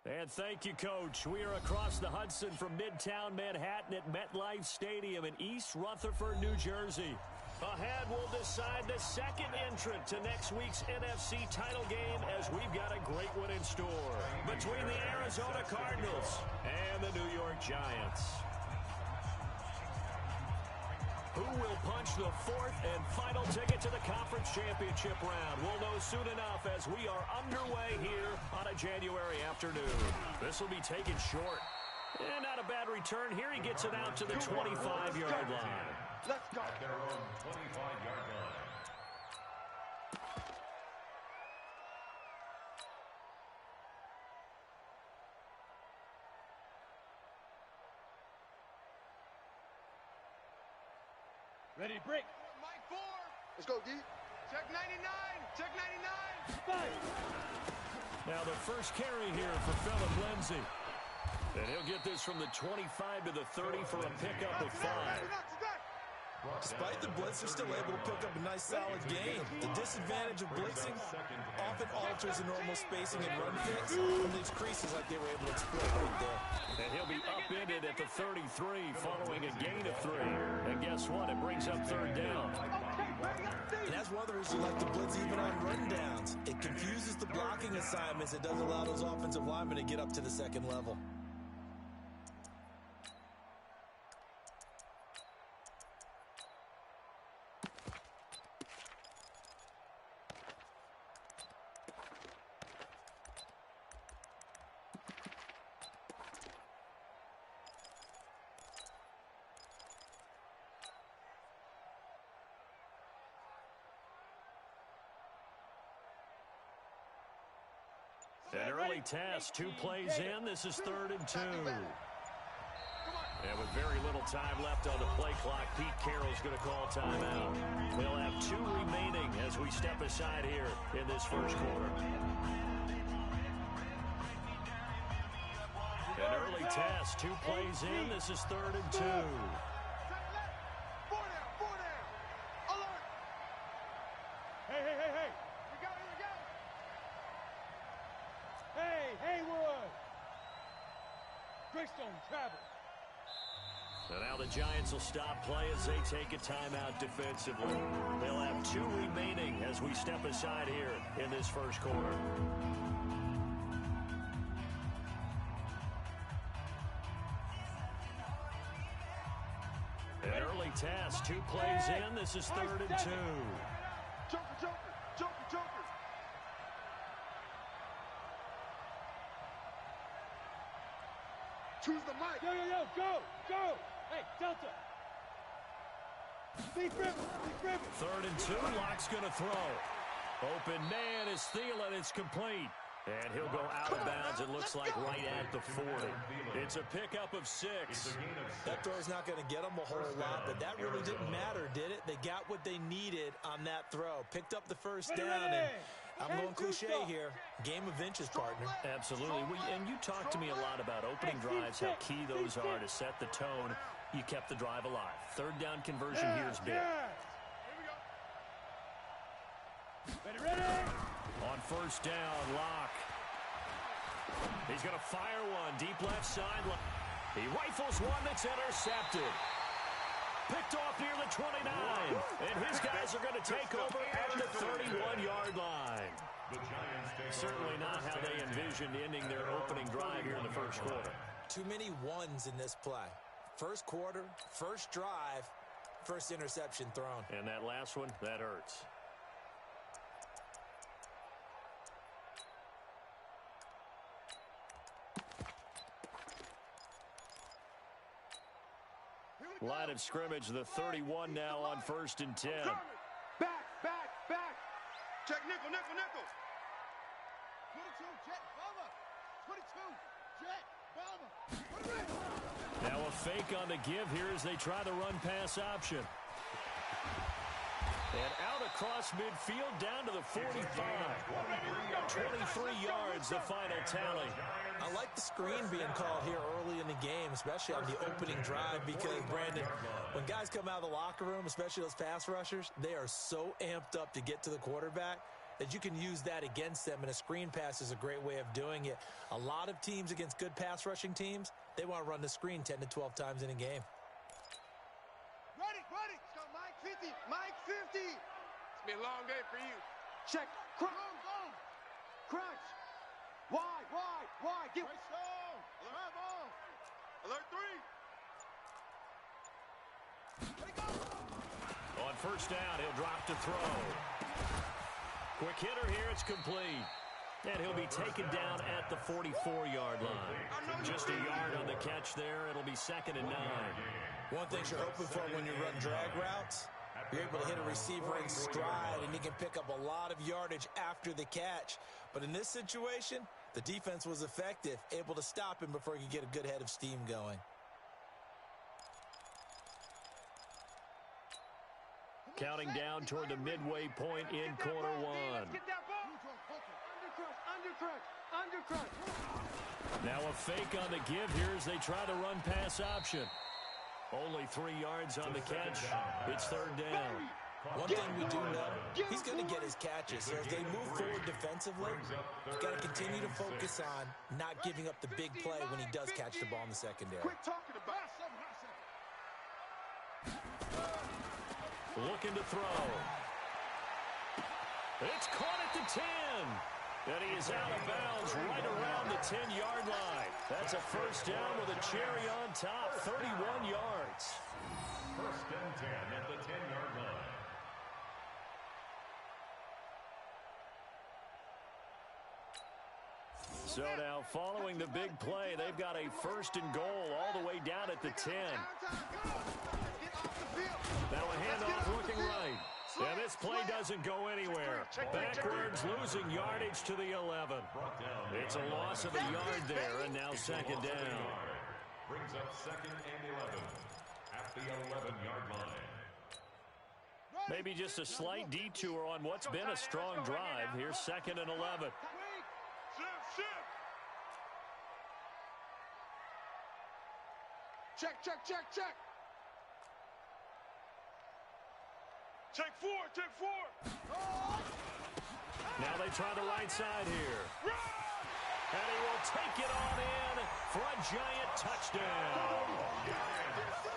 And thank you, Coach. We are across the Hudson from Midtown Manhattan at MetLife Stadium in East Rutherford, New Jersey. Ahead, we'll decide the second entrant to next week's NFC title game as we've got a great one in store between the Arizona Cardinals and the New York Giants. Who will punch the fourth and final ticket to the conference championship round? We'll know soon enough as we are underway here on a January afternoon. This will be taken short. And not a bad return. Here he gets it out to the 25-yard line. Let's go. At their own 25-yard line. Ready, break. Mike 4. Let's go, D. Check 99. Check 99. Five. Now the first carry here for Phillip Lindsay. And he'll get this from the 25 to the 30 for a pickup of 5. Despite the blitz, they're still able to pick up a nice solid gain. The disadvantage of blitzing often alters the normal spacing and run fits from these creases like they were able to exploit right there. And he'll be upended at the 33 following a gain of 3. And guess what? It brings up third down. And that's one of the reasons you like to blitz even on run downs. It confuses the blocking assignments. It doesn't allow those offensive linemen to get up to the second level. An early task, 2 plays in. This is 3rd and 2. And with very little time left on the play clock, Pete Carroll's going to call timeout. They'll have 2 remaining as we step aside here in this first quarter. An early task, 2 plays in. This is 3rd and 2. 4 down. 4 down. Alert. Hey. We go. Hey, Haywood. Greystone travel. And now the Giants will stop play as they take a timeout defensively. They'll have 2 remaining as we step aside here in this first quarter. An early task, 2 plays in. This is 3rd and 2. Joker. Choose the mic. Yo, go. Hey, Delta. Be driven. 3rd and 2. Lock's going to throw. Open man is Thielen. It's complete. And he'll go out of bounds, it looks like, right at the 40. It's a pickup of 6. That throw's not going to get them a whole lot, but that really didn't matter, did it? They got what they needed on that throw. Picked up the first down, and I'm going cliche here. Game of inches, partner. Absolutely. And you talked to me a lot about opening drives, how key those are to set the tone. You kept the drive alive. 3rd down conversion here is big. Here we go. Ready. On 1st down, Locke. He's going to fire one deep left sideline. He rifles one that's intercepted. Picked off near the 29. And his guys are going to take over at the 31-yard line. Certainly not how they envisioned ending their opening drive here in the first quarter. Too many ones in this play. First quarter, first drive, first interception thrown. And that last one, that hurts. Line of scrimmage, the 31 now on 1st and 10. Back. Check nickel. 22, jet, bomber. 22, jet, bomber. Now a fake on the give here as they try the run-pass option. And out across midfield down to the 45. 23 yards, the final tally. I like the screen being called here early in the game, especially on the opening drive, because, Brandon, when guys come out of the locker room, especially those pass rushers, they are so amped up to get to the quarterback. that you can use that against them, and a screen pass is a great way of doing it. A lot of teams against good pass rushing teams, they want to run the screen 10 to 12 times in a game. Ready. Let's go, Mike 50. Mike 50. It's been a long day for you. Check. Go. Crunch. Wide. Get right stone. Alert ball. Alert 3. Ready, go. On first down, he'll drop to throw. Quick hitter here, it's complete. And he'll be taken down at the 44-yard line. Just a yard on the catch there. It'll be 2nd and 9. One thing you're hoping for when you run drag routes, you're able to hit a receiver in stride, and he can pick up a lot of yardage after the catch. But in this situation, the defense was effective, able to stop him before he could get a good head of steam going. Counting down toward the midway point in quarter one. Undercrunch. Now a fake on the give here as they try to run pass option. Only 3 yards on the catch. It's 3rd down. One thing we do know, he's going to get his catches. So as they move forward defensively, you've got to continue to focus on not giving up the big play when he does catch the ball in the secondary. Quit talking about Looking to throw. It's caught at the 10. And he is out of bounds right around the 10-yard line. That's a first down with a cherry on top, 31 yards. 1st and 10 at the 10-yard line. So now following the big play, they've got a 1st and goal all the way down at the 10. Now a handoff looking right. And this play doesn't go anywhere. Backwards, losing yardage to the 11. It's a loss of a yard there, and now 2nd down. Brings up 2nd and 11 at the 11-yard line. Maybe just a slight detour on what's been a strong drive. Here's 2nd and 11. Check. Check 4. Now they try the right side here. And he will take it on in for a giant touchdown.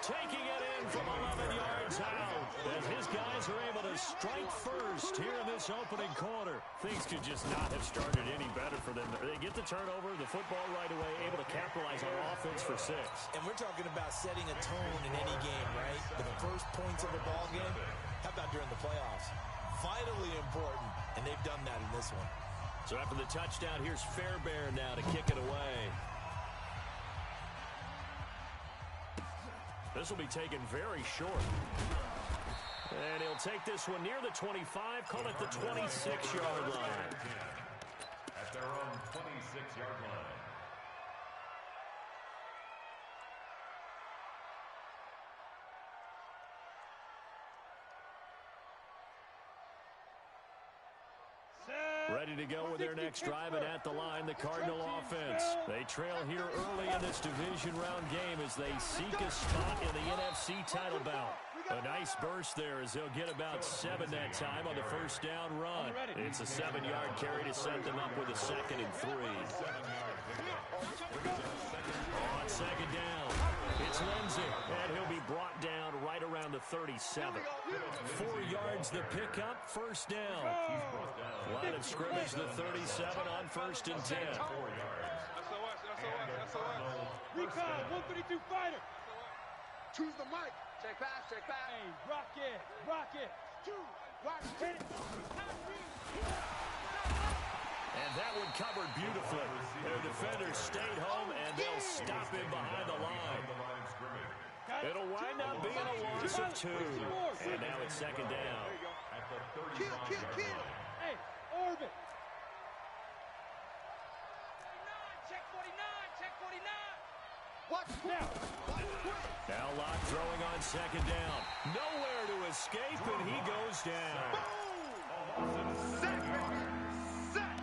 Taking it in from 11 yards out as his guys are able to strike first here in this opening quarter. Things could just not have started any better for them. They get the turnover, the football right away, able to capitalize on offense for 6. And we're talking about setting a tone in any game, right? The first points of a ball game. How about during the playoffs? Vitally important, and they've done that in this one. So after the touchdown, here's Fairbairn now to kick it away. This will be taken very short. And he'll take this one near the 25, call it the 26-yard line. At their own 26-yard line. Ready to go with their next drive, and at the line, the Cardinal offense. They trail here early in this division round game as they seek a spot in the NFC title bout. A nice burst there as they'll get about 7 that time on the first down run. It's a 7-yard carry to set them up with a 2nd and 3. On 2nd down, it's Lindsey, and he'll be brought down right around the 37. 4 yards the pickup, first down. Line of scrimmage, the 37 on 1st and 10. Recon, 132 fighter. Choose the mic. Check pass. Hey, rock it. 2, rock, hit it. And that one covered beautifully. Their defenders stayed home, and they'll stop him behind the line. It'll wind up being a loss of 2. And now it's 2nd down. At the 35-yard Kill. line. Hey, orbit. Check 49. What? Now. Now Locke throwing on 2nd down. Nowhere to escape, and he goes down. Sack, baby. Sack.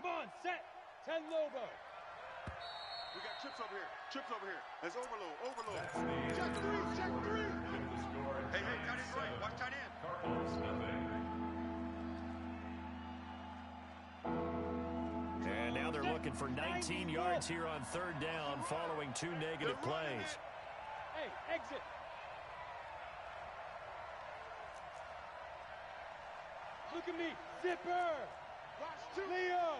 Come on, set. 10 Lobo. We got chips over here. Chips over here. That's overload. Overload. That's the Check three. Check three. With the score at Hey, tight end right. Watch tight end. Cardinals nothing. And now they're looking for 19 yards here on third down following 2 negative plays. Hey, exit. Look at me. Zipper. Watch two. Leo.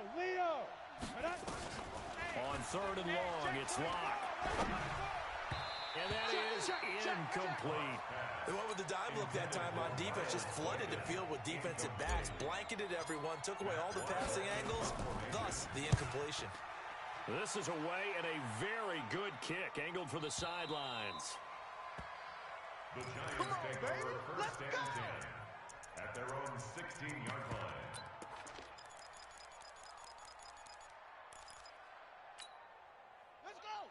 On third and long, it's locked. And that is incomplete. They went with the dime look that time on defense, just flooded the field with defensive backs, blanketed everyone, took away all the passing angles, thus the incompletion. This is away and a very good kick, angled for the sidelines. The Giants take over first and 10 at their own 16-yard line.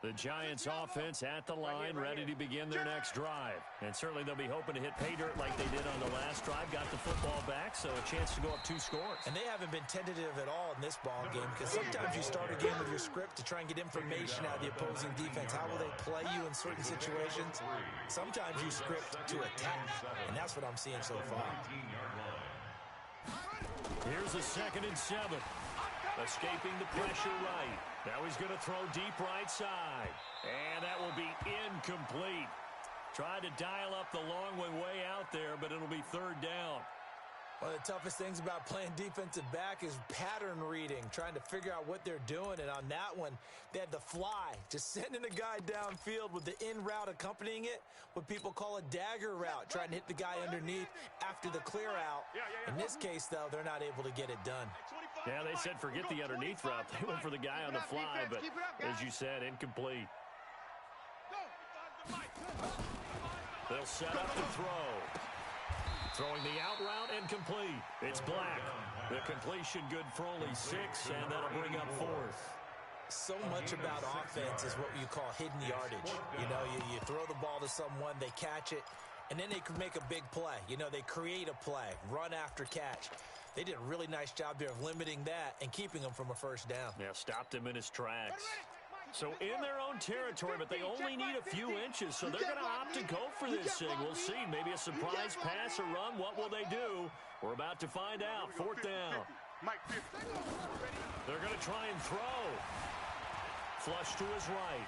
The Giants offense at the line, ready to begin their next drive. And certainly they'll be hoping to hit pay dirt like they did on the last drive. Got the football back, so a chance to go up 2 scores. And they haven't been tentative at all in this ball game, because sometimes you start a game with your script to try and get information out of the opposing defense. How will they play you in certain situations? Sometimes you script to attack, and that's what I'm seeing so far. Here's a 2nd and 7. Escaping the pressure right. Now he's going to throw deep right side. And that will be incomplete. Tried to dial up the long way out there, but it'll be third down. One of the toughest things about playing defensive back is pattern reading, trying to figure out what they're doing. And on that one, they had the fly, just sending a guy downfield with the in route accompanying it, what people call a dagger route, trying to hit the guy underneath after the clear out. In this case, though, they're not able to get it done. Yeah, they said forget the underneath route. They went for the guy on the fly, but as you said, incomplete. They'll set up to throw. Throwing the out route, incomplete. It's Black. The completion good for only 6, and that'll bring up 4th. So much about offense is what you call hidden yardage. You know, you throw the ball to someone, they catch it, and then they can make a big play. You know, they create a play, run after catch. They did a really nice job there of limiting that and keeping him from a first down. Yeah, stopped him in his tracks. So in their own territory, but they only need a few inches, so they're going to opt to go for this thing. We'll see. Maybe a surprise pass or run. What will they do? We're about to find out. 4th down. They're going to try and throw. Flush to his right.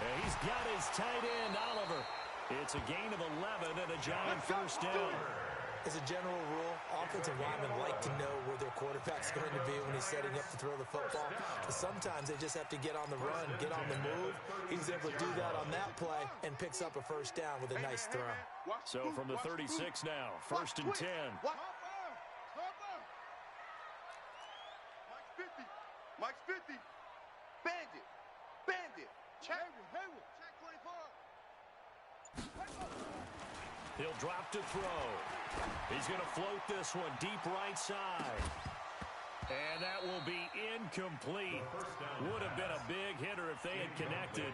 And he's got his tight end, Oliver. It's a gain of 11 and a giant first down. As a general rule, offensive linemen like to know where their quarterback's going to be when he's setting up to throw the football. But sometimes they just have to get on the run, get on the move. He's able to do that on that play and picks up a first down with a nice throw. So from the 36 now, 1st and 10. Mike's 50. Bandit. Check 24. He'll drop to throw. He's going to float this one deep right side. And that will be incomplete. Would have been a big hitter if they had connected.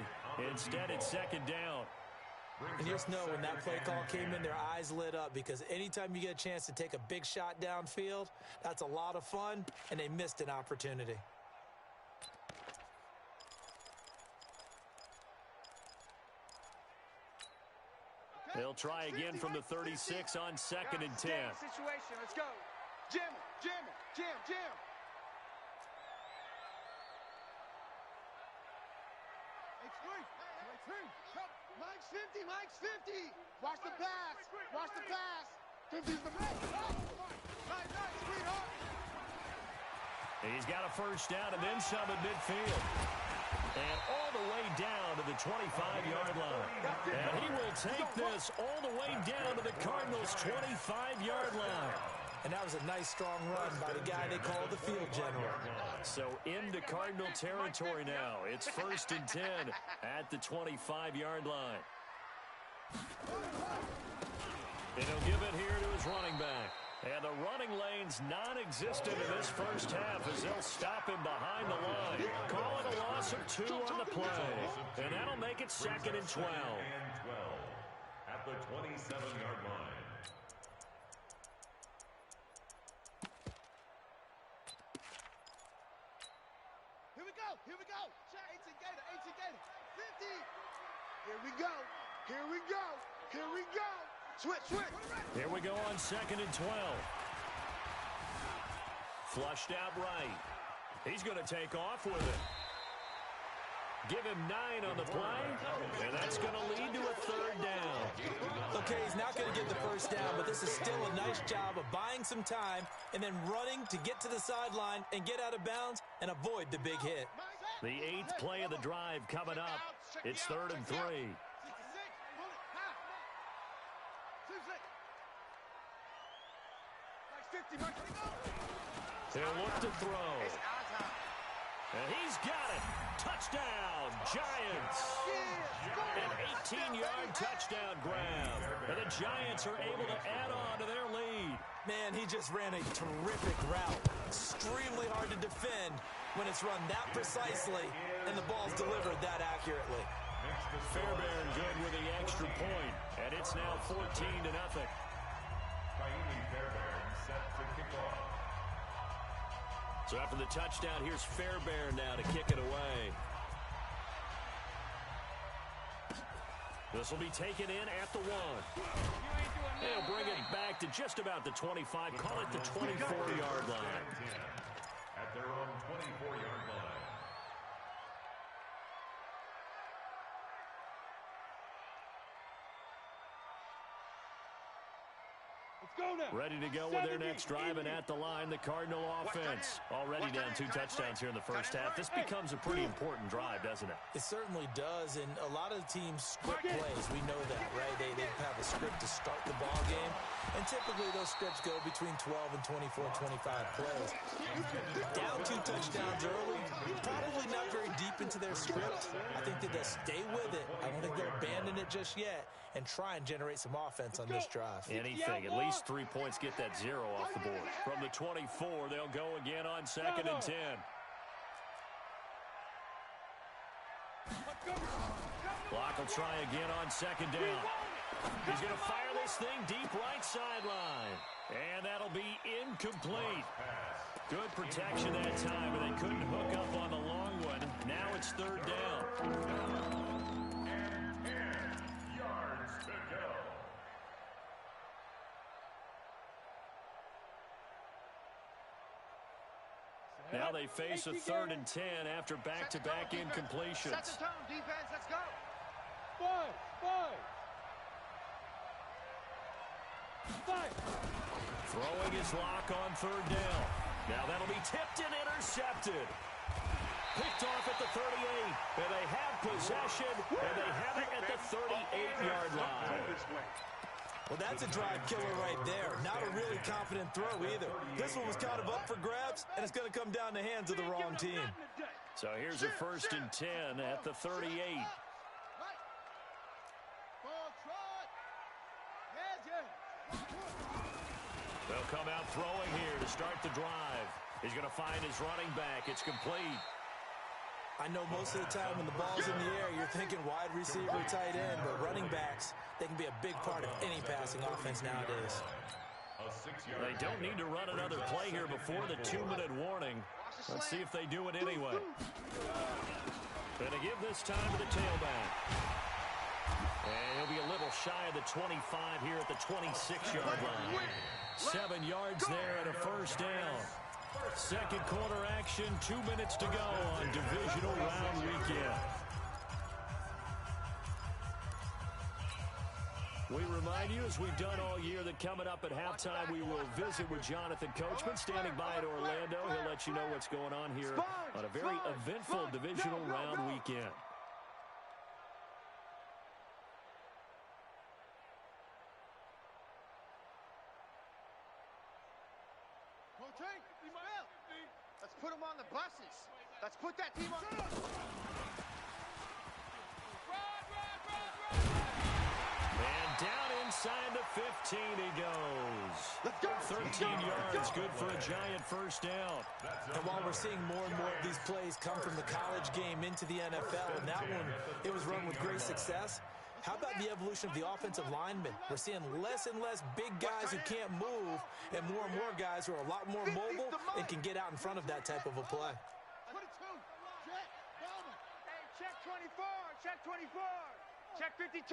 Instead, it's 2nd down. And just know when that play call came in, their eyes lit up, because anytime you get a chance to take a big shot downfield, that's a lot of fun, and they missed an opportunity. They'll try again from the 36 on 2nd and 10. Situation. Let's go. Jam him. Mike's 50. Watch the pass. 50's the play. Nice, sweetheart. He's got a first down and then some at midfield. And all the way down to the 25-yard line. And he will take this all the way down to the Cardinals' 25-yard line. And that was a nice, strong run by the guy they call the field general. So into Cardinal territory now. It's 1st and 10 at the 25-yard line. And he'll give it here to his running back. And the running lane's non-existent in this first half as they'll stop him behind the line. Call it a loss of 2 on the play. And that'll make it 2nd and 12. At the 27-yard line. Here we go. 18 Gator, 18 Gator. 50. Here we go. Here we go. Here we go. Switch, switch. Here we go on 2nd and 12. Flushed out right. He's going to take off with it. Give him 9 on the play, and that's going to lead to a 3rd down. Okay, he's not going to get the first down, but this is still a nice job of buying some time and then running to get to the sideline and get out of bounds and avoid the big hit. The 8th play of the drive coming up. It's 3rd and 3. He'll look to throw. And he's got it. Touchdown, Giants. An 18-yard touchdown grab. And the Giants are able to add on to their lead. Man, he just ran a terrific route. Extremely hard to defend when it's run that precisely and the ball's delivered that accurately. Fairbairn good with the extra point, and it's now 14-0. Fairbairn set to kick off. So after the touchdown, here's Fairbairn now to kick it away. This will be taken in at the 1. They'll bring it back to just about the 25. Call it the 24-yard line. At their own 24-yard line. Go now. Ready to go with their next drive, and at the line, the Cardinal offense. Already down 2 touchdowns here in the first half. This becomes a pretty important drive, doesn't it? It certainly does, and a lot of the teams script plays. We know that, right? They have a script to start the ball game, and typically those scripts go between 12 and 24, 25 plays. Down 2 touchdowns early, probably not very deep into their script. I think that they'll stay with it. I don't think they'll abandon it just yet and try and generate some offense on this drive. Anything, at least 3 points, get that 0 off the board. From the 24, they'll go again on 2nd and 10. Clock will try again on 2nd down. He's going to fire this thing deep right sideline. And that'll be incomplete. Good protection that time, but they couldn't hook up on the long one. Now it's 3rd down. Now they face a 3rd and 10 after back-to-back incompletions. Set the tone, defense. Let's go. 5. Throwing his lock on 3rd down. Now that'll be tipped and intercepted. Picked off at the 38. And they have possession, and they have it at the 38-yard line. Well, that's a drive killer right there. Not a really confident throw either. This one was kind of up for grabs, and it's going to come down the hands of the wrong team. So here's a 1st and 10 at the 38. They'll come out throwing here to start the drive. He's going to find his running back. It's complete. I know most of the time when the ball's in the air, you're thinking wide receiver, tight end, but running backs, they can be a big part of any passing offense nowadays. They don't need to run another play here before the 2-minute warning. Let's see if they do it anyway. Going to give this time to the tailback. And he'll be a little shy of the 25 here at the 26-yard line. 7 yards there and a 1st down. 2nd quarter action, 2 minutes to go on divisional round weekend. We remind you, as we've done all year, that coming up at halftime, we will visit with Jonathan Coachman, standing by at Orlando. He'll let you know what's going on here on a very eventful divisional round weekend. Let's put them on the buses. Let's put that team on. And down inside the 15 he goes. 13 yards, good for a Giant 1st down. And while we're seeing more and more of these plays come from the college game into the NFL, and that one, it was run with great success. How about the evolution of the offensive linemen? We're seeing less and less big guys who can't move and more guys who are a lot more mobile and can get out in front of that type of a play. 24. Check 24. Check 52.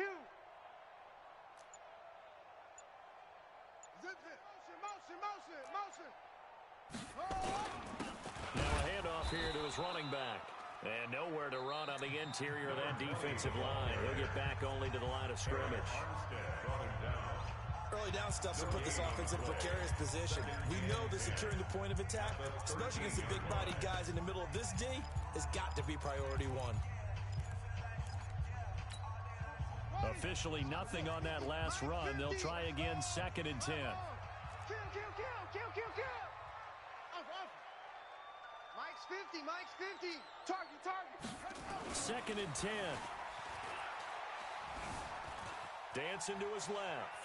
Zip it. Motion. Now a handoff here to his running back. And nowhere to run on the interior of that defensive line. He'll get back only to the line of scrimmage. Early down stuff to put this offense in a precarious position. We know that securing the point of attack, especially against the big-bodied guys in the middle of this D, has got to be priority one. Officially nothing on that last run. They'll try again, 2nd and 10. Kill. Mike's 50. Target. 2nd and 10. Dancing to his left.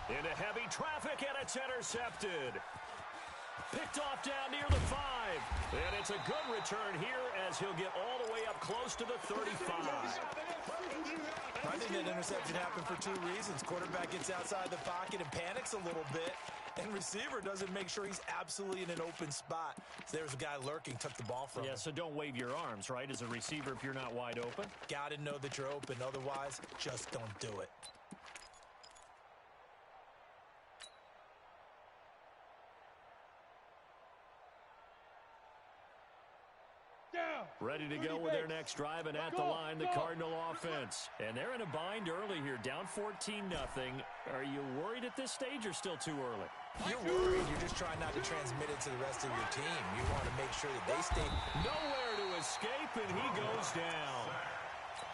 Into heavy traffic, and it's intercepted. Picked off down near the 5. And it's a good return here as he'll get all the way up close to the 35. I think that interception happened for 2 reasons. Quarterback gets outside the pocket and panics a little bit, and receiver doesn't make sure he's absolutely in an open spot. So there's a guy lurking, took the ball from him. Yeah, so don't wave your arms, right, as a receiver if you're not wide open. Got to know that you're open. Otherwise, just don't do it. Ready to go with their next drive, and at the line, the Cardinal offense. And they're in a bind early here, down 14-0. Are you worried at this stage or still too early? You're worried. You're just trying not to transmit it to the rest of your team. You want to make sure that they stay. Nowhere to escape, and he goes down.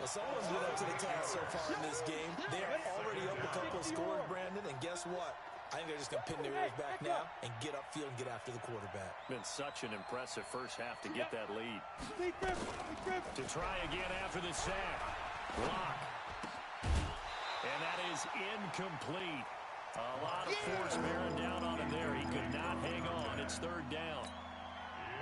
Well, someone's been up to the task so far in this game. They are already up a couple of scores, Brandon, and guess what? I think they're just going to pin their ears back now and get upfield and get after the quarterback. Been such an impressive first half to get that lead. To try again after the sack. Block. And that is incomplete. A lot of force bearing down on him there. He could not hang on. It's 3rd down.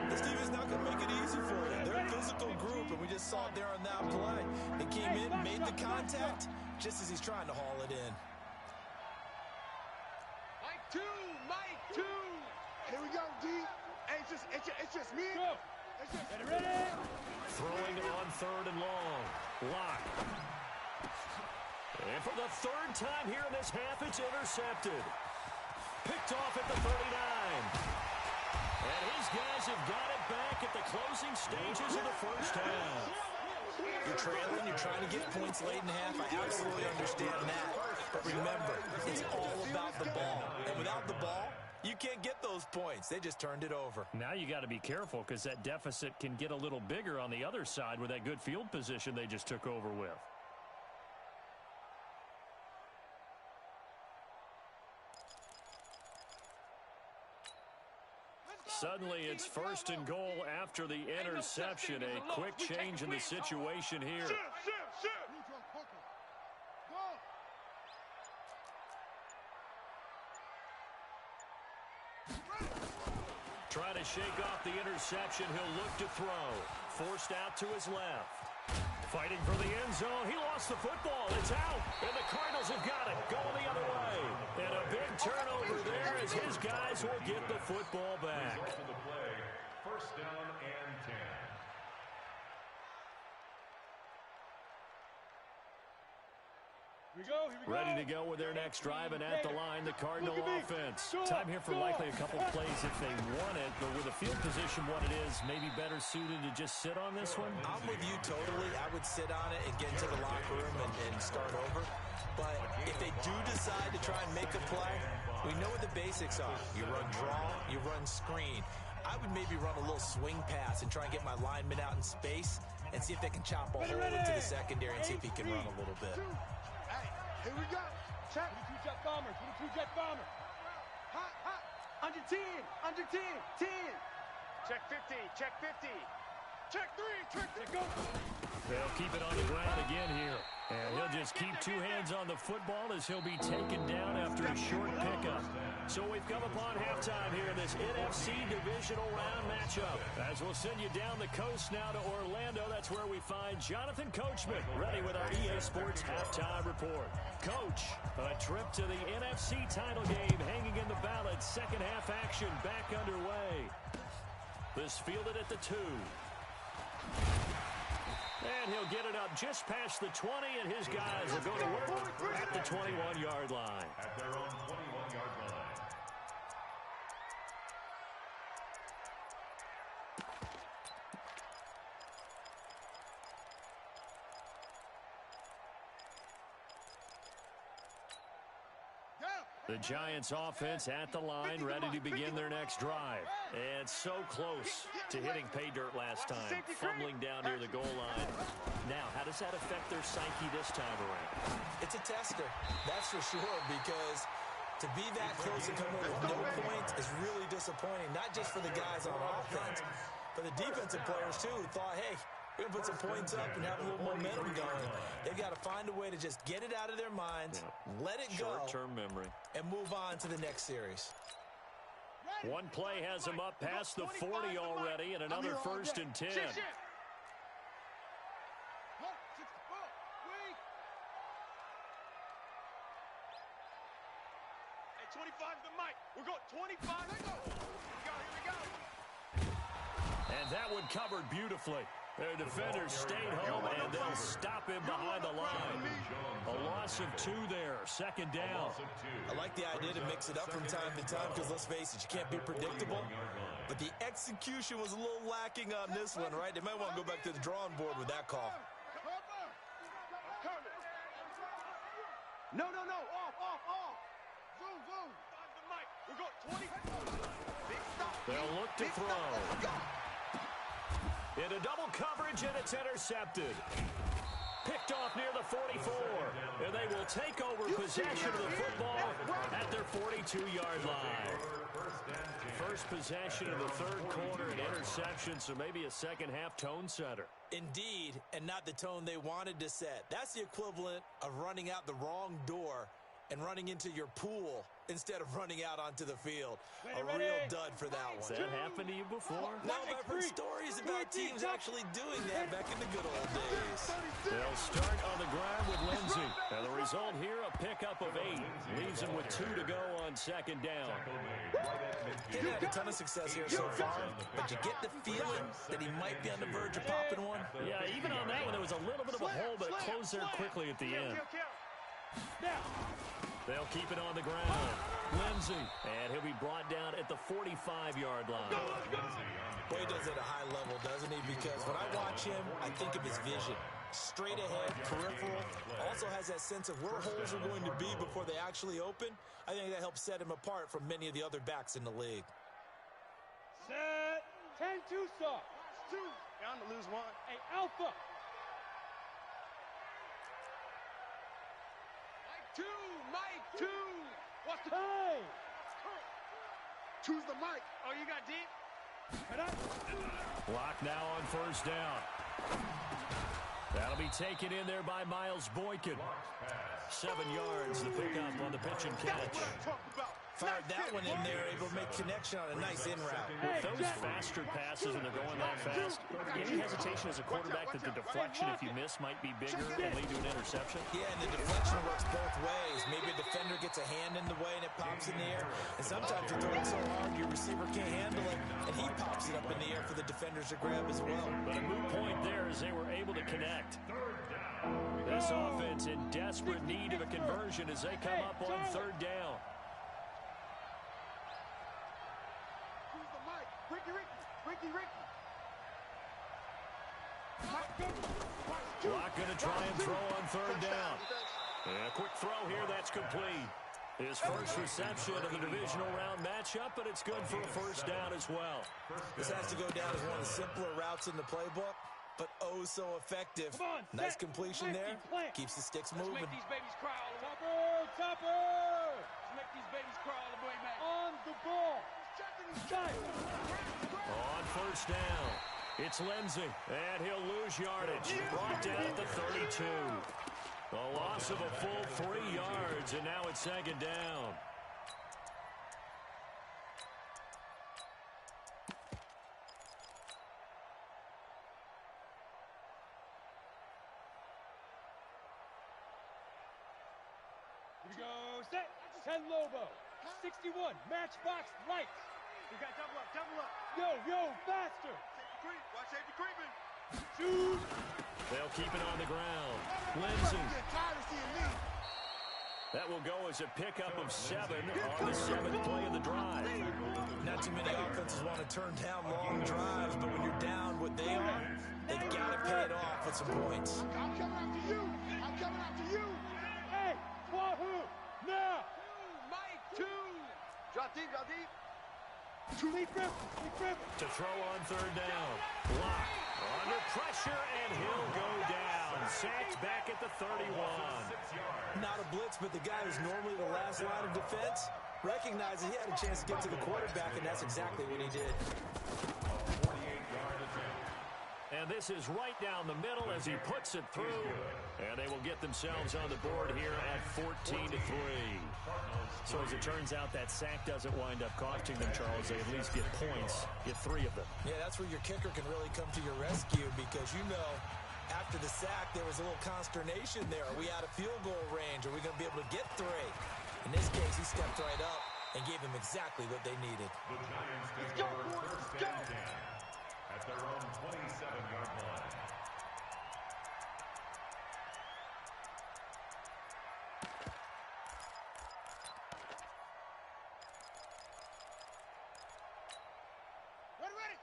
This team is not going to make it easy for you. They're a physical group, and we just saw it there on that play. They came in, made the contact, just as he's trying to haul it in. Mike 2. Here we go, D. Hey, it's just me. Ready? Throwing on 3rd and long. Lock. And for the 3rd time here in this half, it's intercepted. Picked off at the 39. And his guys have got it back at the closing stages of the first half. You're trailing, you're trying to get points late in half. I absolutely understand that. But remember, it's all about the ball. And without the ball, you can't get those points. They just turned it over. Now you got to be careful because that deficit can get a little bigger on the other side with that good field position they just took over with. Suddenly it's 1st and goal after the interception. A quick change in the situation here. Trying to shake off the interception. He'll look to throw. Forced out to his left. Fighting for the end zone. He lost the football. It's out. And the Cardinals have got it. Going the other way. And a big turnover there as his guys will get the football back. Result of the play, 1st down and 10. Here we go. Ready to go with their next drive, and at the line, the Cardinal offense. Time here for likely a couple plays if they want it, but with the field position what it is, maybe better suited to just sit on this one? I'm with you totally. I would sit on it and get into the locker room and start over. But if they do decide to try and make a play, we know what the basics are. You run draw, you run screen. I would maybe run a little swing pass and try and get my lineman out in space and see if they can chop a hole into the secondary and see if he can run a little bit. Here we go. Check. 22 jet bombers. 22 jet bombers. Hot. Under 10. 10. Check 50. Check 50. Check 3. Check 3. Go. They'll keep it on the ground again here. And he'll just keep 2 hands on the football as he'll be taken down after a short pickup. So we've come upon halftime here in this NFC Divisional Round matchup. As we'll send you down the coast now to Orlando, that's where we find Jonathan Coachman, ready with our EA Sports Halftime Report. Coach, a trip to the NFC title game hanging in the balance. Second half action back underway. This fielded at the 2. And he'll get it up just past the 20, and his guys will go to work at the 21-yard line. At their own 21-yard line. The Giants offense at the line, ready to begin their next drive. And so close to hitting pay dirt last time, fumbling down near the goal line. Now, how does that affect their psyche this time around? It's a tester, that's for sure, because to be that close and come in with no points is really disappointing, not just for the guys on offense, but the defensive players, too, who thought, hey, we're going to put some points up and have a little momentum going. They've got to find a way to just get it out of their minds, let it go, short-term memory, and move on to the next series. One play has him up past the 40 already, and another 1st and 10. Hey, 25 to the mic. We're going 25. Here we go. Here we go. And that one covered beautifully. Their defenders stayed home, and they'll stop him behind the line. A loss of 2 there, 2nd down. I like the idea to mix it up from time to time because, let's face it, you can't be predictable. But the execution was a little lacking on this one, right? They might want to go back to the drawing board with that call. No. Off. Zoom. We're going 20. Big stop. They'll look to throw. Into double coverage, and it's intercepted. Picked off near the 44. And they will take over possession of the football at their 42-yard line. First possession of the 3rd quarter, an interception, so maybe a second-half tone setter. Indeed, and not the tone they wanted to set. That's the equivalent of running out the wrong door and running into your pool instead of running out onto the field. A real dud for that one. Has that happened to you before? No, I've heard stories about teams actually doing that back in the good old days. They'll start on the ground with Lindsey. And the result here, a pickup of 8. Leaves him with 2 to go on 2nd down. He had a ton of success here so far, but you get the feeling that he might be on the verge of popping one. Yeah, even on that one, there was a little bit of a hole, but it closed there quickly at the end. They'll keep it on the ground. Lindsey, and he'll be brought down at the 45-yard line. Boy, he does it at a high level, doesn't he? Because when I watch him, I think of his vision. Straight ahead, peripheral. Also has that sense of where holes are going to be before they actually open. I think that helps set him apart from many of the other backs in the league. Set. 10-2 stop. 2. Bound to lose 1. Hey, Alpha. Mike 2. What's the Hey. 2's the mic. Oh, you got deep? Block now on 1st down. That'll be taken in there by Miles Boykin. 7 yards to pick up on the pitch and catch. That's what I'm talking about. Fired that one in there, able to make connection on a nice in route. With those faster passes and they're going that fast, any hesitation as a quarterback that the deflection, if you miss, might be bigger and lead to an interception? Yeah, and the deflection works both ways. Maybe a defender gets a hand in the way and it pops in the air. And sometimes you throw it so hard your receiver can't handle it, and he pops it up in the air for the defenders to grab as well. But a moot point there as they were able to connect. This offense in desperate need of a conversion as they come up on 3rd down. Ricky. Block going to try and throw on 3rd down. And a quick throw here, that's complete. His first reception of the divisional round matchup, but it's good for a 1st down as well. This has to go down as one of the simpler routes in the playbook, but oh so effective. Nice completion there. Keeps the sticks moving. Let's make these babies cry all the way. Topper. Let's make these babies cry all the way, man. On the ball. On 1st down, it's Lindsey, and he'll lose yardage. Brought down at the 32. A loss of a full 3 yards, and now it's 2nd down. Here we go. Set. 10 Lobo. 61. Matchbox lights. You got double up. Yo, faster. Safety creep. Watch safety creeping. Shoot. They'll keep it on the ground. Lindsay. That will go as a pickup of 7 on the 7th play of the drive. Not too many offenses want to turn down long drives, but when you're down what they are, they've got to pay it off with some points. I'm coming after you. I'm coming after you. Hey, Wahoo. Now. Mike, 2. Drop deep, drop deep. Deep rip. To throw on 3rd down. Lock. Under pressure, and he'll go down. Sacked back at the 31. Not a blitz, but the guy who's normally the last line of defense recognized that he had a chance to get to the quarterback, and that's exactly what he did. And this is right down the middle as he puts it through. And they will get themselves on the board here at 14-3. So as it turns out, that sack doesn't wind up costing them, Charles. They at least get points, get 3 of them. Yeah, that's where your kicker can really come to your rescue because, you know, after the sack, there was a little consternation there. Are we out of field goal range? Are we going to be able to get 3? In this case, he stepped right up and gave them exactly what they needed. The Giants take over 1st and 10 at their own 27-yard line.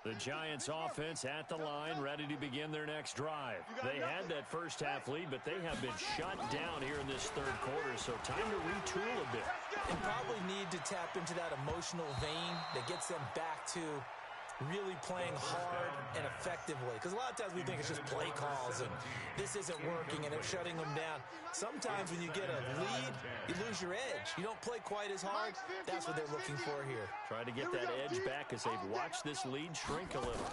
The Giants offense at the line, ready to begin their next drive. They had that first half lead, but they have been shut down here in this 3rd quarter, so time to retool a bit. And probably need to tap into that emotional vein that gets them back to really playing hard and effectively. Because a lot of times we think it's just play calls and this isn't working and it's shutting them down. Sometimes when you get a lead, you lose your edge. You don't play quite as hard. That's what they're looking for here. Try to get that edge back as they've watched this lead shrink a little.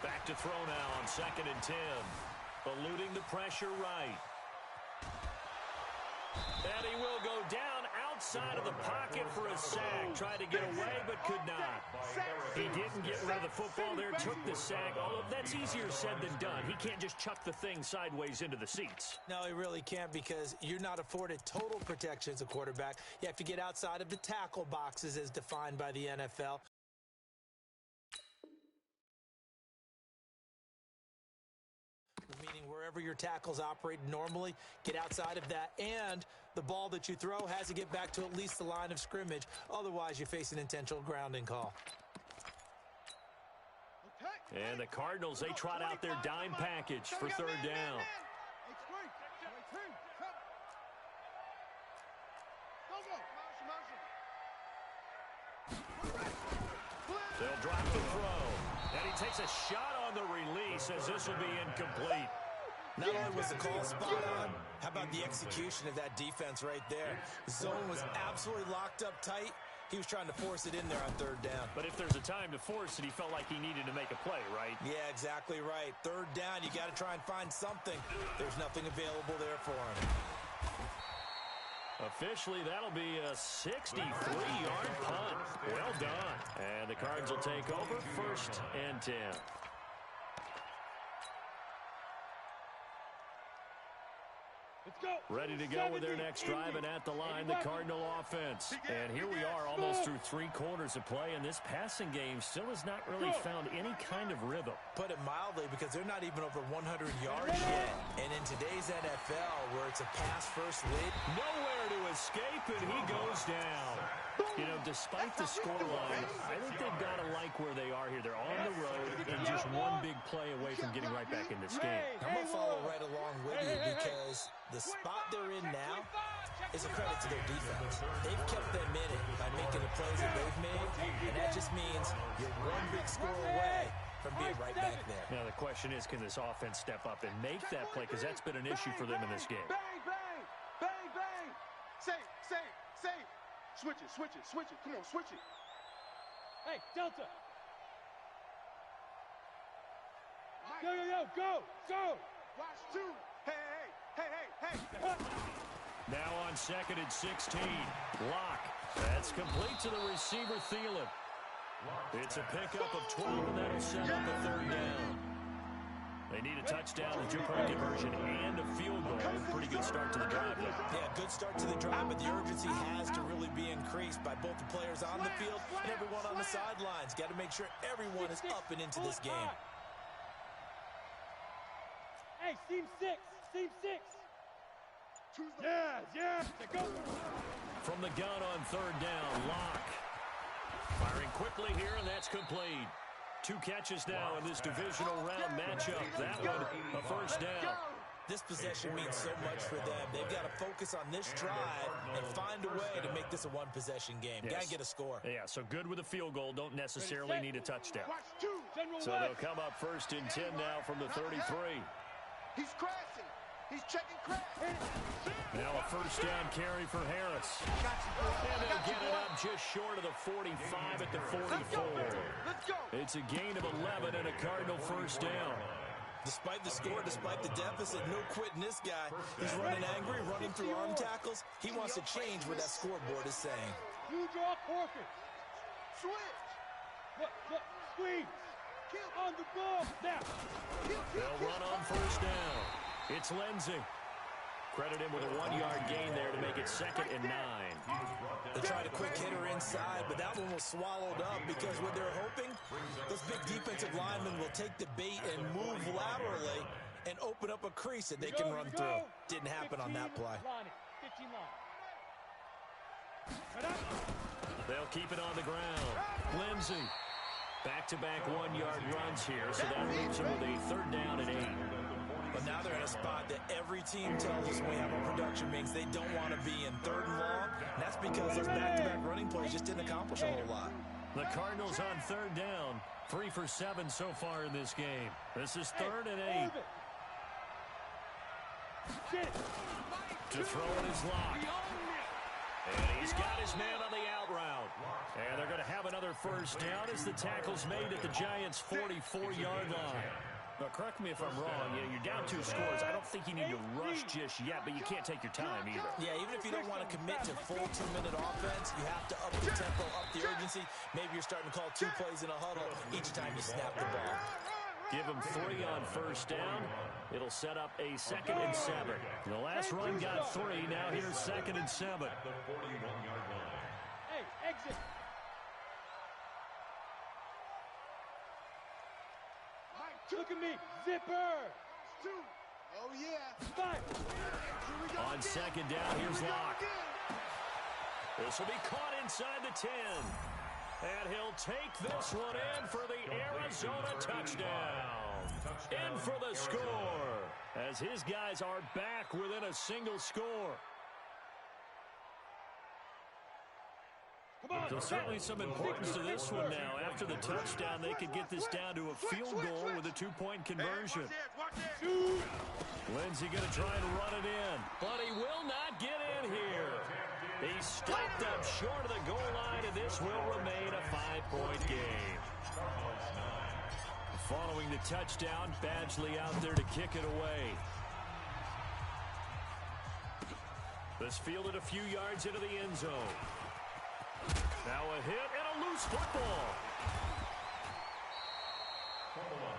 Back to throw now on 2nd and 10. Eluding the pressure right. And he will go down outside of the pocket for a sack. Tried to get away, but could not. He didn't get rid of the football there, took the sack. Although that's easier said than done. He can't just chuck the thing sideways into the seats. No, he really can't because you're not afforded total protection as a quarterback. You have to get outside of the tackle boxes as defined by the NFL. Meaning wherever your tackles operate normally, get outside of that, and the ball that you throw has to get back to at least the line of scrimmage. Otherwise, you face an intentional grounding call. And the Cardinals, they trot out their dime package for 3rd down. They'll drop the throw. And he takes a shot on the release as this will be incomplete. Not only was the call spot on, how about the execution of that defense right there? The zone was absolutely locked up tight. He was trying to force it in there on 3rd down. But if there's a time to force it, he felt like he needed to make a play, right? Yeah, exactly right. 3rd down, you got to try and find something. There's nothing available there for him. Officially, that'll be a 63-yard punt. Well done. And the Cards will take over 1st and 10. Ready to go with their next drive, and at the line, the Cardinal offense. And here we are almost through 3 quarters of play, and this passing game still has not really found any kind of rhythm. Put it mildly, because they're not even over 100 yards yet. And in today's NFL, where it's a pass-first lead, nowhere to escape, and he goes down. You know, despite the scoreline, I think they've got to like where they are here. They're on the road and just one big play away from getting right back in this game. I'm going to follow right along with you because the spot they're in now is a credit to their defense. They've kept them in it by making the plays that they've made, and that just means you're one big score away from being right back there. Now, the question is, can this offense step up and make that play? Because that's been an issue for them in this game. Bang, bang, bang, bang. Say. Switch it. Come on, switch it. Hey, Delta. Go. Watch 2. Hey. Now on 2nd and 16. Lock. That's complete to the receiver, Thielen. It's a pickup of 12, and that'll set up a 3rd down. They need a touchdown, a 2-point conversion, and a field goal. Pretty good start to the drive, though. Yeah, good start to the drive, but the urgency has to really be increased by both the players on the field and everyone on the sidelines. Got to make sure everyone is up and into this game. Hey, seam six. Seam six. Yeah. Go. From the gun on third down, Locke. Firing quickly here, and that's complete. 2 catches now in this divisional round matchup. That one, a first down. This possession means so much for them. They've got to focus on this drive and find a way to make this a one-possession game. Yes. Got to get a score. Yeah, so good with a field goal. Don't necessarily need a touchdown. General So West. they'll come up first and 10 now from the 33. He's crashing. He's checking crash. Now a first down carry for Harris. And they'll get it up just short of the 45 at the 44. Let's go. It's a gain of 11 and a Cardinal first down. Despite the score, despite the deficit, no quitting this guy. He's running angry, running through arm tackles. He wants to change what that scoreboard is saying. You draw forfeit. Switch. Look. Squeeze. On the ball. Now. They'll run on first down. It's Lindsey. Credit him with a 1-yard gain there to make it 2nd and 9. They tried a quick hitter inside, but that one was swallowed up because what they're hoping, those big defensive linemen will take the bait and move laterally and open up a crease that they can run through. Didn't happen on that play. 15 line. They'll keep it on the ground. Lindsey. Back-to-back 1-yard runs here, so that leaves them with a 3rd down and 8. But now they're in a spot that every team tells us when we have a production means they don't want to be in 3rd and long. And that's because those back-to-back running plays just didn't accomplish a whole lot. The Cardinals on 3rd down. 3 for 7 so far in this game. This is 3rd and 8. To throw it is Locke. And he's got his man on the out route. And they're going to have another first down as the tackle's made at the Giants' 44-yard line. Now, correct me if I'm wrong. You're down 2 scores. I don't think you need to rush just yet, but you can't take your time either. Yeah, even if you don't want to commit to full 2-minute offense, you have to up the tempo, up the urgency. Maybe you're starting to call 2 plays in a huddle each time you snap the ball. Give him 3 on first down. It'll set up a 2nd and 7. The last run got 3. Now here's 2nd and 7. The 41-yard line. Hey, exit. Look at me. Zipper. 2. Oh, yeah. 5. On 2nd down, here's Locke. This will be caught inside the 10. And he'll take this one in for the Arizona touchdown. In for the score, as his guys are back within a single score. So certainly some importance to this one now. After the touchdown, they could get this down to a field goal with a 2-point conversion. Lindsey going to try and run it in, but he will not get in here. He stopped up short of the goal line, and this will remain a 5-point game. Following the touchdown, Badgley out there to kick it away. This fielded a few yards into the end zone. Now a hit and a loose football.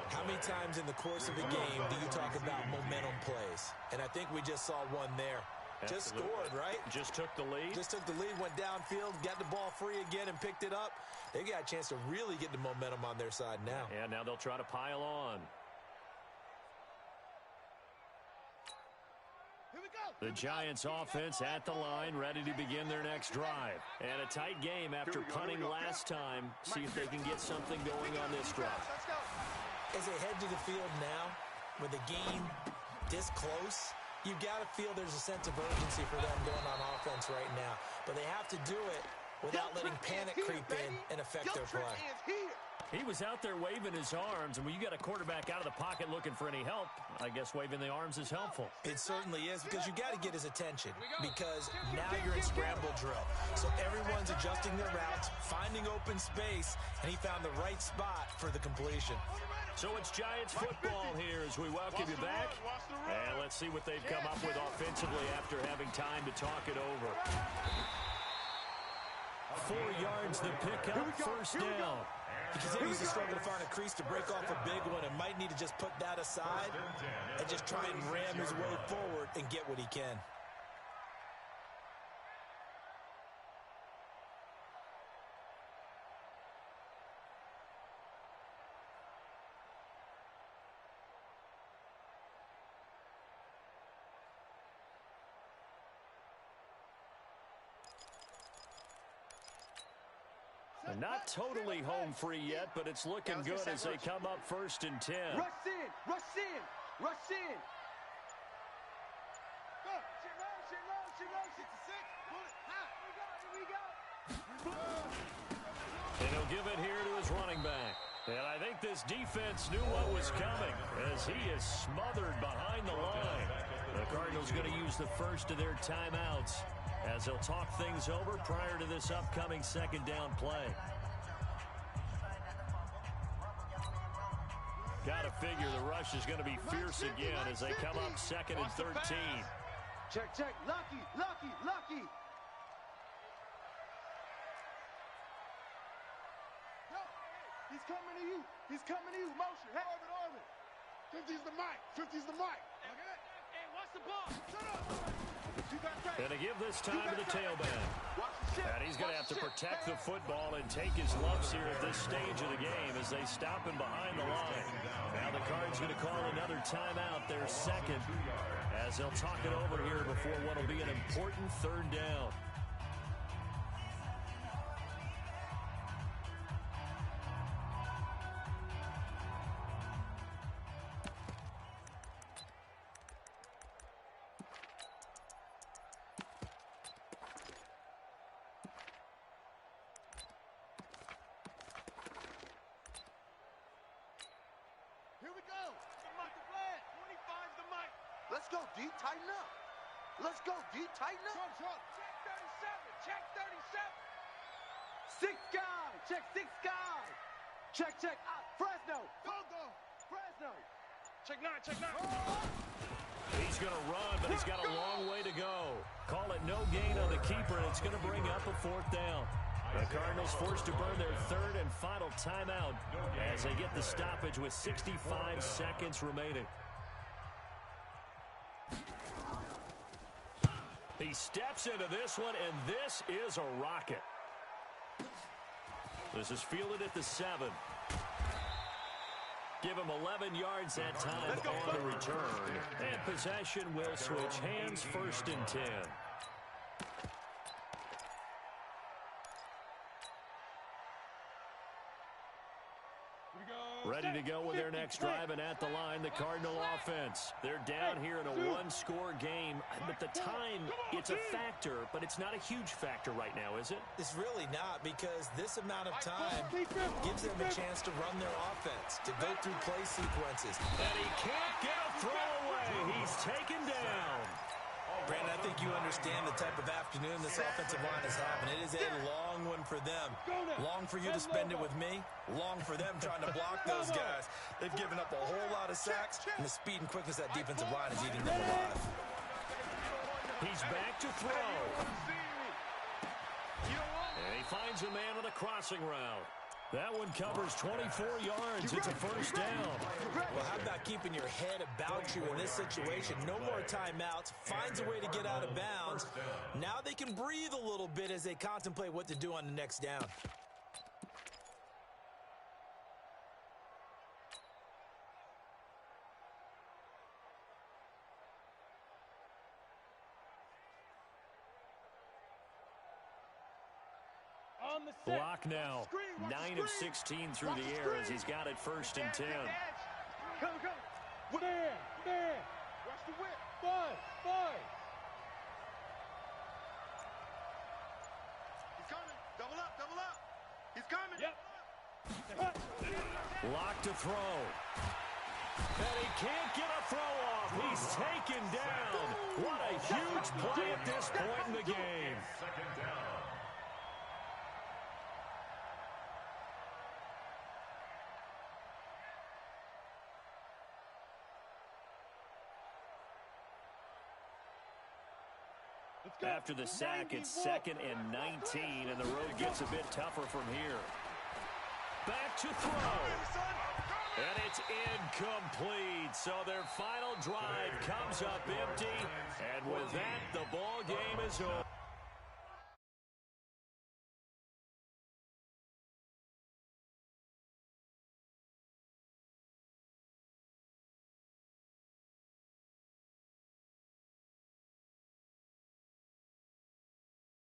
How many times in the course of a game do you talk about momentum plays? And I think we just saw one there. Just scored, right? Just took the lead. Just took the lead, went downfield, got the ball free again and picked it up. They got a chance to really get the momentum on their side now. And now they'll try to pile on. The Giants offense at the line, ready to begin their next drive. And a tight game after punting last time. See if they can get something going on this drive. As they head to the field now, with the game this close, you've got to feel there's a sense of urgency for them going on offense right now. But they have to do it without letting panic creep in and affect their play. He was out there waving his arms, and when you got a quarterback out of the pocket looking for any help, I guess waving the arms is helpful. It certainly is, because you got to get his attention, because now you're in scramble drill. So everyone's adjusting their routes, finding open space, and he found the right spot for the completion. So it's Giants football here as we welcome you back. And let's see what they've come up with offensively after having time to talk it over. 4 yards to pick up, first down. He continues to struggle to find a crease to break off a big one and might need to just put that aside and just try and ram his way forward and get what he can. Not totally home free yet, but it's looking good as they come up 1st and 10. Rush in, rush in, rush in. Go. Shit low. 66. Pull it high. Here we go. And he'll give it here to his running back. And I think this defense knew what was coming as he is smothered behind the line. The Cardinals going to use the first of their timeouts as they'll talk things over prior to this upcoming 2nd down play. Got to figure the rush is going to be fierce again as they come up 2nd and 13. Check. Lucky. Yo, he's coming to you. Motion. Hey. Orbit. 50's the mic. Hey, watch the ball. Shut up. You got that. And to give this time to the tailback. Watch the shit. And he's going to have to protect the football and take his lumps here at this stage of the game as they stop him behind the line. Now the Cards going to call another timeout, their 2nd, as they'll talk it over here before what will be an important 3rd down. Here we go. The mic, the flag. 25's the mic. Let's go, D. Tighten up. Short. Check 37. 6 guy. Check 6 guy. Check. Fresno. Go. Fresno. Check 9. He's going to run, but he's got a long way to go. Call it no gain on the keeper, and it's going to bring up a 4th down. The Cardinals forced to burn their 3rd and final timeout as they get the stoppage with 65 seconds remaining. He steps into this one, and this is a rocket. This is fielded at the 7. Give him 11 yards that time on the return. And possession will switch hands, 1st and 10. Ready to go with their next drive, and at the line, the Cardinal offense. They're down here in a 1-score game, but the time, it's a factor, but it's not a huge factor right now, is it? It's really not, because this amount of time gives them a chance to run their offense, to go through play sequences. And he can't get a throw away. He's taken down. Brandon, I think you understand the type of afternoon this offensive line is having. It is a long one for them. Long for you to spend it with me. Long for them trying to block those guys. They've given up a whole lot of sacks, and the speed and quickness that defensive line is eating them alive. He's back to throw. And he finds a man on a crossing route. That one covers 24 yards. It's a 1st down. Well, how about keeping your head about you in this situation? No more timeouts. Finds a way to get out of bounds. Now they can breathe a little bit as they contemplate what to do on the next down. Block now. 9 of 16 through the air as he's got it 1st and 10. Go. Man. Watch the whip. Five. He's coming. Double up. He's coming. Yep. Lock to throw. And he can't get a throw off. He's taken down. What a huge play at this point in the game. 2nd down. After the sack, it's 2nd and 19, and the road gets a bit tougher from here. Back to throw. And it's incomplete. So their final drive comes up empty. And with that, the ball game is over.